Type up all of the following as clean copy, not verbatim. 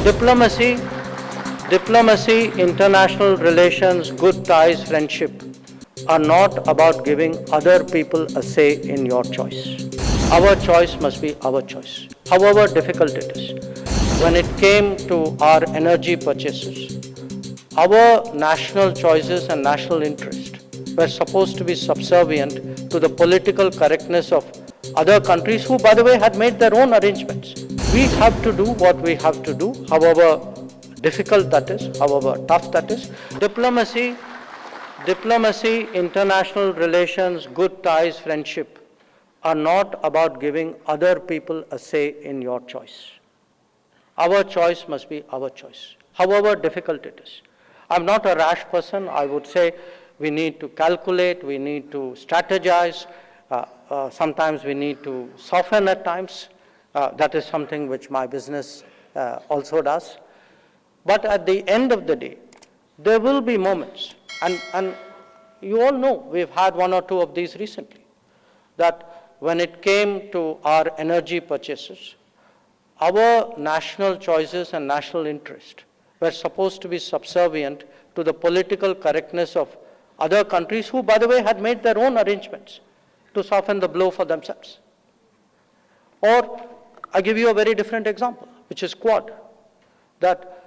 Diplomacy, international relations, good ties, friendship are not about giving other people a say in your choice. Our choice must be our choice, however difficult it is. When it came to our energy purchases, our national choices and national interest were supposed to be subservient to the political correctness of other countries who, by the way, had made their own arrangements. We have to do what we have to do, however difficult that is, however tough that is. Diplomacy, international relations, good ties, friendship are not about giving other people a say in your choice. Our choice must be our choice, however difficult it is. I'm not a rash person. I would say we need to calculate, we need to strategize, sometimes we need to soften at times. That is something which my business also does. But at the end of the day, there will be moments, and you all know we've had one or two of these recently, that when it came to our energy purchases, our national choices and national interest were supposed to be subservient to the political correctness of other countries who, by the way, had made their own arrangements to soften the blow for themselves. Or I give you a very different example, which is Quad, that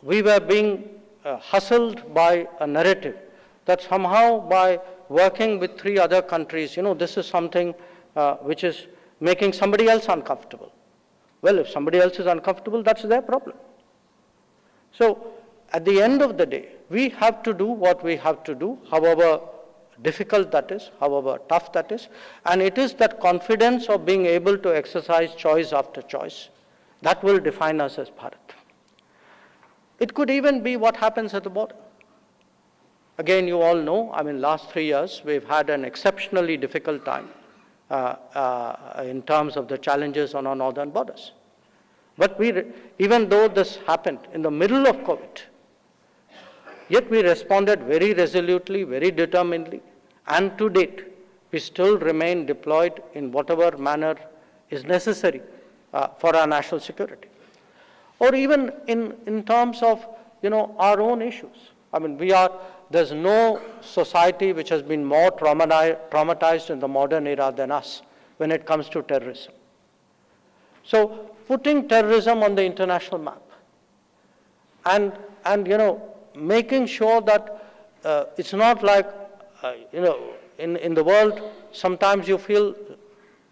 we were being hustled by a narrative that somehow by working with 3 other countries, this is something which is making somebody else uncomfortable. Well, if somebody else is uncomfortable, that's their problem. So at the end of the day, we have to do what we have to do, however difficult that is, however tough that is, and it is that confidence of being able to exercise choice after choice that will define us as Bharat. It could even be what happens at the border. Again, you all know, last 3 years, we've had an exceptionally difficult time in terms of the challenges on our northern borders. But even though this happened in the middle of COVID, yet we responded very resolutely, very determinedly, and to date, we still remain deployed in whatever manner is necessary for our national security. Or even in terms of, our own issues. There's no society which has been more traumatized in the modern era than us when it comes to terrorism. So putting terrorism on the international map and making sure that it's not like, in the world, sometimes you feel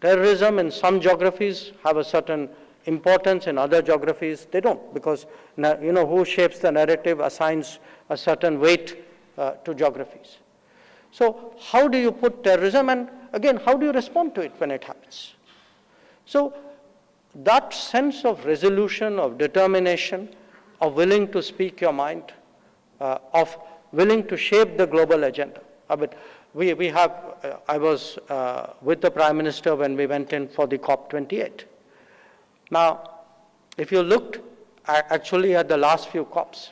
terrorism in some geographies have a certain importance, in other geographies they don't, because who shapes the narrative assigns a certain weight to geographies. So how do you put terrorism, and again, how do you respond to it when it happens? So that sense of resolution, of determination, of willing to speak your mind, of willing to shape the global agenda. I was with the Prime Minister when we went in for the COP28. Now, if you looked actually at the last few COPs,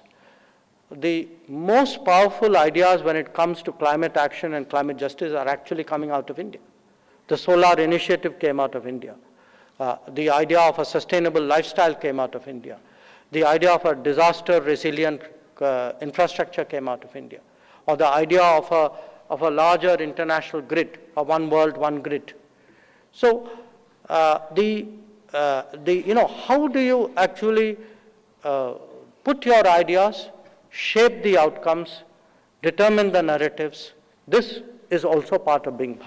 the most powerful ideas when it comes to climate action and climate justice are actually coming out of India. The solar initiative came out of India. The idea of a sustainable lifestyle came out of India. The idea of a disaster resilient infrastructure came out of India. Or the idea of a larger international grid, a one world, one grid. So how do you actually put your ideas, shape the outcomes, determine the narratives? This is also part of being Bharat.